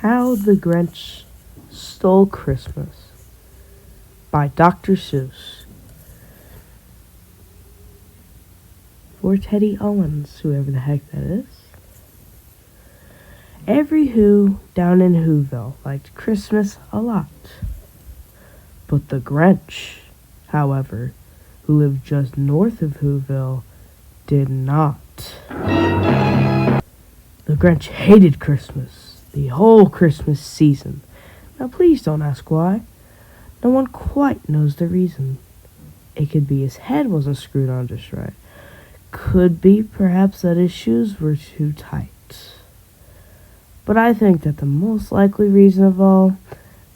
How the Grinch Stole Christmas by Dr. Seuss. For Teddy Owens, whoever the heck that is. Every Who down in Whoville liked Christmas a lot. But the Grinch, however, who lived just north of Whoville, did not. The Grinch hated Christmas, the whole Christmas season. Now please don't ask why. No one quite knows the reason. It could be his head wasn't screwed on just right. Could be perhaps that his shoes were too tight. But I think that the most likely reason of all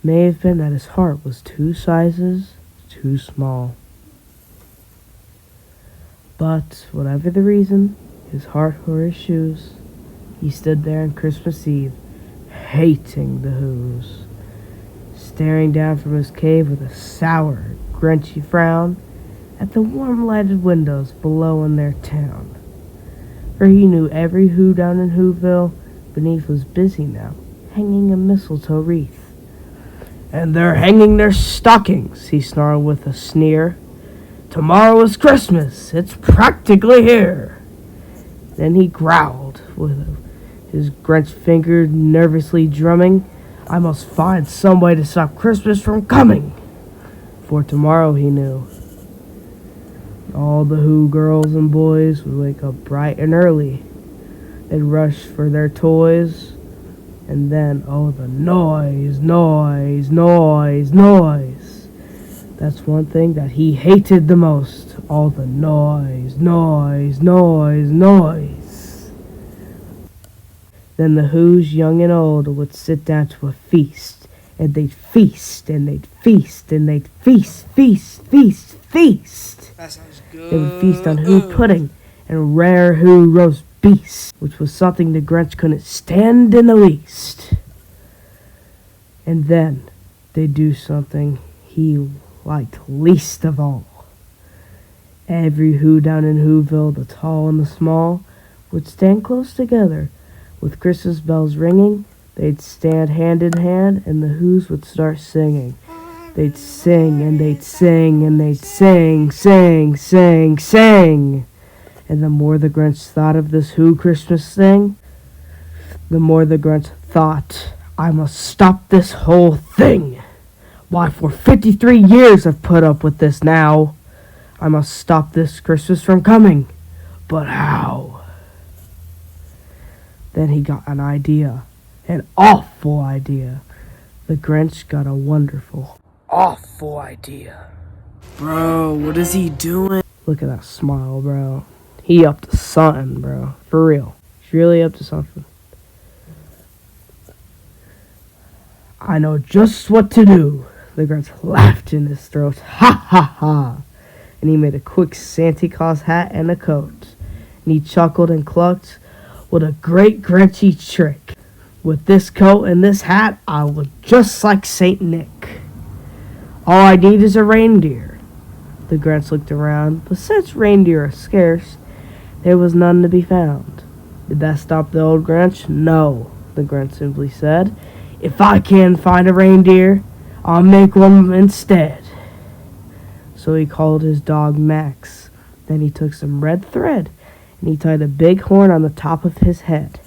may have been that his heart was 2 sizes too small. But whatever the reason, his heart or his shoes, he stood there on Christmas Eve, hating the Whos, staring down from his cave with a sour, grinchy frown at the warm lighted windows below in their town. For he knew every Who down in Whoville beneath was busy now, hanging a mistletoe wreath. "And they're hanging their stockings," he snarled with a sneer. "Tomorrow is Christmas, it's practically here." Then he growled, with his Grinch finger nervously drumming, "I must find some way to stop Christmas from coming." For tomorrow, he knew, all the Who girls and boys would wake up bright and early. They'd rush for their toys, and then, oh, the noise, noise, noise, noise. That's one thing that he hated the most, all the noise, noise, noise, noise. Then the Whos, young and old, would sit down to a feast, and they'd feast, and they'd feast, and they'd feast, feast, feast, feast. That sounds good. They would feast on Who pudding and rare Who roast beast, which was something the Grinch couldn't stand in the least. And then they'd do something he liked least of all. Every Who down in Whoville, the tall and the small, would stand close together. With Christmas bells ringing, they'd stand hand in hand, and the Whos would start singing. They'd sing, and they'd sing, and they'd sing, sing, sing, sing. And the more the Grinch thought of this Who Christmas thing, the more the Grinch thought, "I must stop this whole thing. Why, for 53 years I've put up with this now. I must stop this Christmas from coming. But how?" Then he got an idea. An awful idea. The Grinch got a wonderful, awful idea. Bro, what is he doing? Look at that smile, bro. He up to something, bro. For real. He's really up to something. "I know just what to do." The Grinch laughed in his throat. "Ha ha ha." And he made a quick Santa Claus hat and a coat. And he chuckled and clucked, "What a great Grinchy trick. With this coat and this hat, I'll look just like Saint Nick. All I need is a reindeer." The Grinch looked around, but since reindeer are scarce, there was none to be found. Did that stop the old Grinch? No, the Grinch simply said. "If I can find a reindeer, I'll make one instead." So he called his dog Max. Then he took some red thread, and he tied a big horn on the top of his head.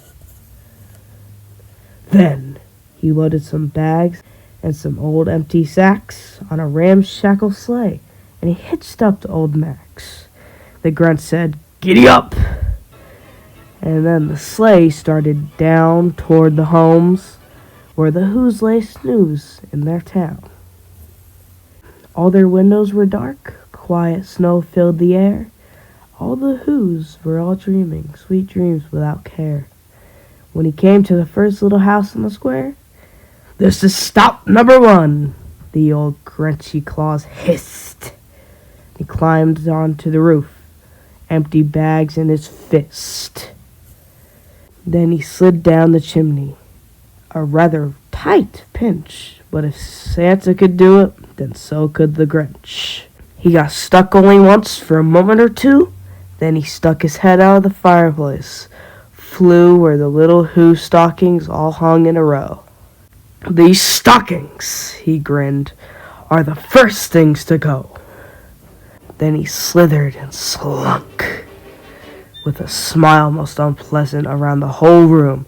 Then he loaded some bags and some old empty sacks on a ramshackle sleigh, and he hitched up to old Max. The Grinch said, "Giddy up!" And then the sleigh started down toward the homes where the Whos lay snooze in their town. All their windows were dark, quiet snow filled the air. All the Whos were all dreaming sweet dreams without care. When he came to the first little house in the square, "This is stop number 1, the old Grinchy Claus hissed. He climbed onto the roof, empty bags in his fist. Then he slid down the chimney, a rather tight pinch, but if Santa could do it, then so could the Grinch. He got stuck only once for a moment or two, then he stuck his head out of the fireplace, flew where the little Who stockings all hung in a row. "These stockings," he grinned, "are the first things to go." Then he slithered and slunk, with a smile most unpleasant around the whole room,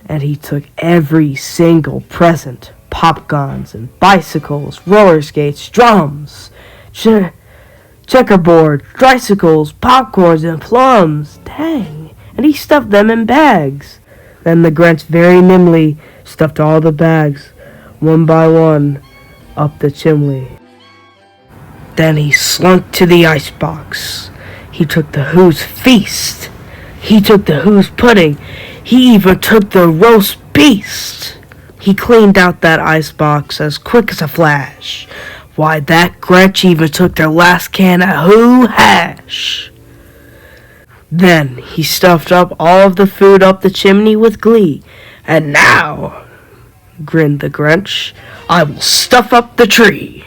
and he took every single present, pop guns and bicycles, roller skates, drums, checkerboard, tricycles, popcorns, and plums. Dang. And he stuffed them in bags. Then the Grinch very nimbly stuffed all the bags, one by one, up the chimney. Then he slunk to the icebox. He took the Who's feast. He took the Who's pudding. He even took the roast beast. He cleaned out that icebox as quick as a flash. Why, that Grinch even took their last can of Who hash. Then he stuffed up all of the food up the chimney with glee. "And now," grinned the Grinch, "I will stuff up the tree."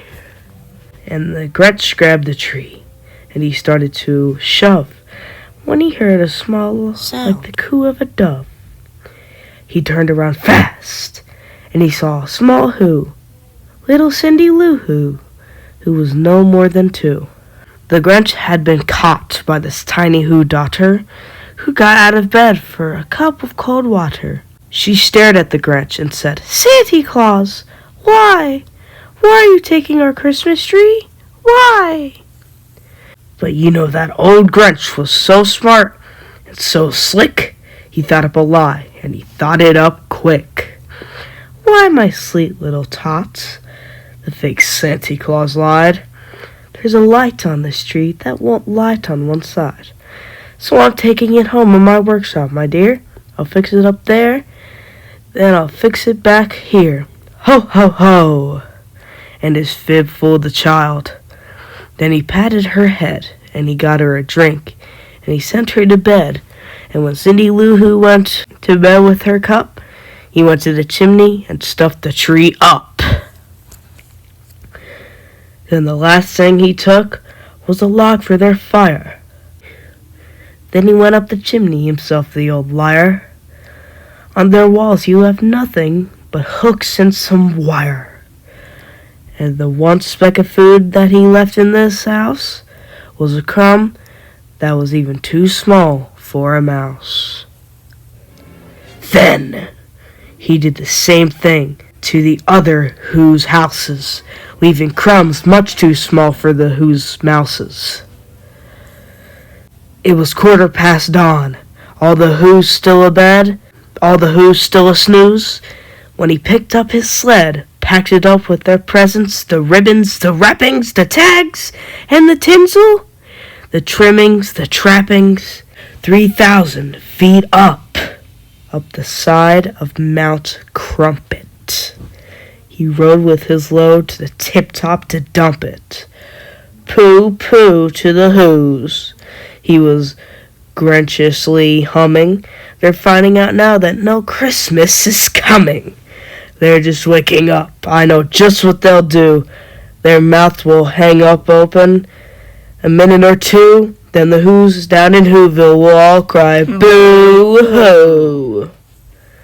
And the Grinch grabbed the tree, and he started to shove, when he heard a small sound like the coo of a dove. He turned around fast, and he saw a small Who, little Cindy Lou who was no more than 2. The Grinch had been caught by this tiny Who daughter, who got out of bed for a cup of cold water. She stared at the Grinch and said, "Santa Claus, why? Why are you taking our Christmas tree? Why?" But you know that old Grinch was so smart and so slick, he thought up a lie, and he thought it up quick. "Why, my sweet little tot," the fake Santa Claus lied, "there's a light on the street that won't light on one side. So I'm taking it home in my workshop, my dear. I'll fix it up there, then I'll fix it back here. Ho, ho, ho!" And his fib fooled the child. Then he patted her head, and he got her a drink, and he sent her to bed. And when Cindy Lou Who went to bed with her cup, he went to the chimney and stuffed the tree up. Then the last thing he took was a log for their fire. Then he went up the chimney himself, the old liar. On their walls he left nothing but hooks and some wire. And the one speck of food that he left in this house was a crumb that was even too small for a mouse. Then he did the same thing to the other Who's houses, leaving crumbs much too small for the Who's mouses. It was 1/4 dawn, all the Who's still abed, all the Who's still a snooze, when he picked up his sled, packed it up with their presents, the ribbons, the wrappings, the tags, and the tinsel, the trimmings, the trappings, 3,000 feet up the side of Mount Crumpet. He rode with his load to the tip-top to dump it. Pooh, pooh to the Who's, he was grinchiously humming. They're finding out now that no Christmas is coming. They're just waking up. I know just what they'll do. Their mouths will hang up open. A minute or two, then the Who's down in Whoville will all cry, "Boo-hoo!"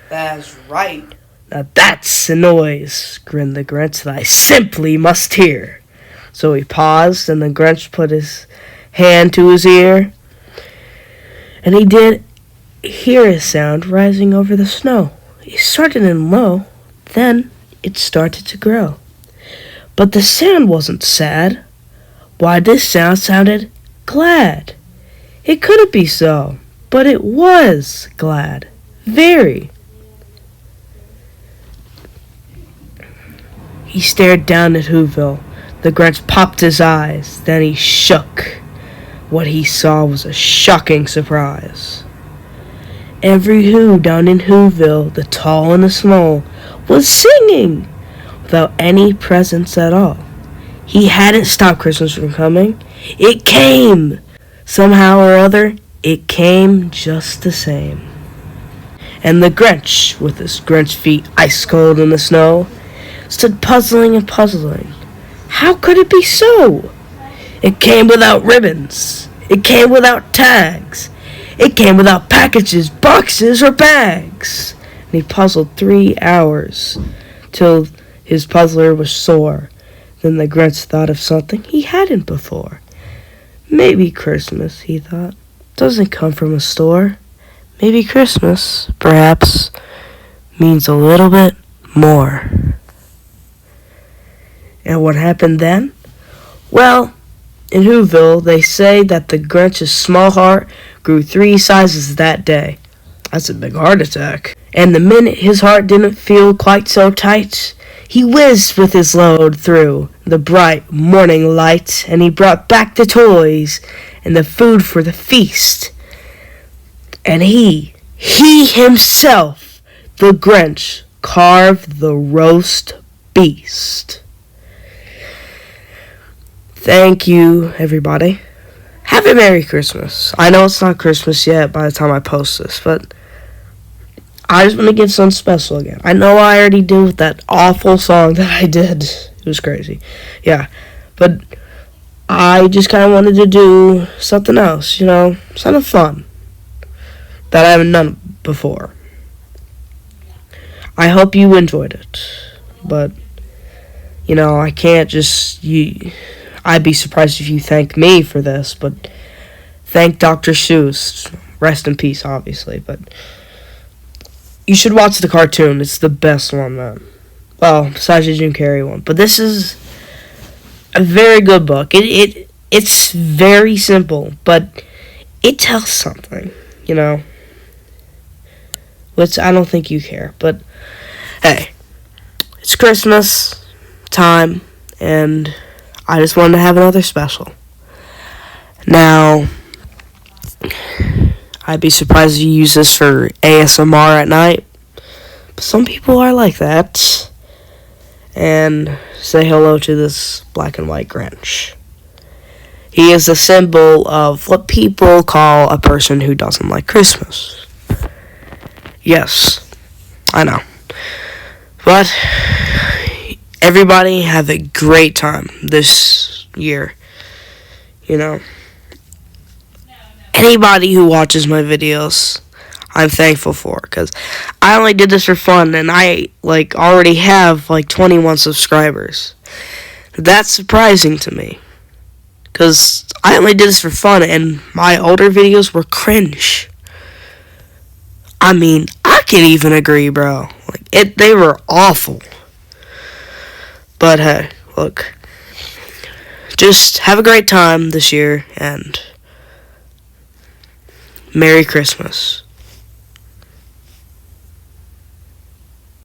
That's right. "Now that's a noise," grinned the Grinch, "that I simply must hear." So he paused, and the Grinch put his hand to his ear, and he did hear a sound rising over the snow. It started in low, then it started to grow. But the sound wasn't sad. Why, this sound sounded glad. It couldn't be so, but it was glad. Very. He stared down at Whoville. The Grinch popped his eyes, then he shook. What he saw was a shocking surprise. Every Who down in Whoville, the tall and the small, was singing without any presents at all. He hadn't stopped Christmas from coming. It came! Somehow or other, it came just the same. And the Grinch, with his Grinch feet ice cold in the snow, stood puzzling and puzzling. How could it be so? It came without ribbons. It came without tags. It came without packages, boxes, or bags. And he puzzled 3 hours till his puzzler was sore. Then the Grinch thought of something he hadn't before. Maybe Christmas, he thought, doesn't come from a store. Maybe Christmas, perhaps, means a little bit more. And what happened then? Well, in Whoville, they say that the Grinch's small heart grew 3 sizes that day. That's a big heart attack. And the minute his heart didn't feel quite so tight, he whizzed with his load through the bright morning light, and he brought back the toys and the food for the feast. And he himself, the Grinch, carved the roast beast. Thank you, everybody. Have a Merry Christmas. I know it's not Christmas yet by the time I post this, but I just want to give something special again. I know I already did with that awful song that I did. It was crazy. Yeah, but I just kind of wanted to do something else, something fun that I haven't done before. I hope you enjoyed it, but, I can't just... I'd be surprised if you thank me for this, but thank Dr. Seuss. Rest in peace, obviously, but you should watch the cartoon. It's the best one, man. Well, besides the Jim Carrey one. But this is a very good book. It's very simple, but it tells something, which I don't think you care. But, hey, it's Christmas time, and I just wanted to have another special. Now, I'd be surprised if you use this for ASMR at night. But some people are like that. And say hello to this black and white Grinch. He is a symbol of what people call a person who doesn't like Christmas. Yes, I know. But everybody have a great time this year. Anybody who watches my videos, I'm thankful for, because I only did this for fun, and I already have 21 subscribers. That's surprising to me, because I only did this for fun, and my older videos were cringe. I mean, I can even agree, bro. They were awful. But hey, look, just have a great time this year, and Merry Christmas.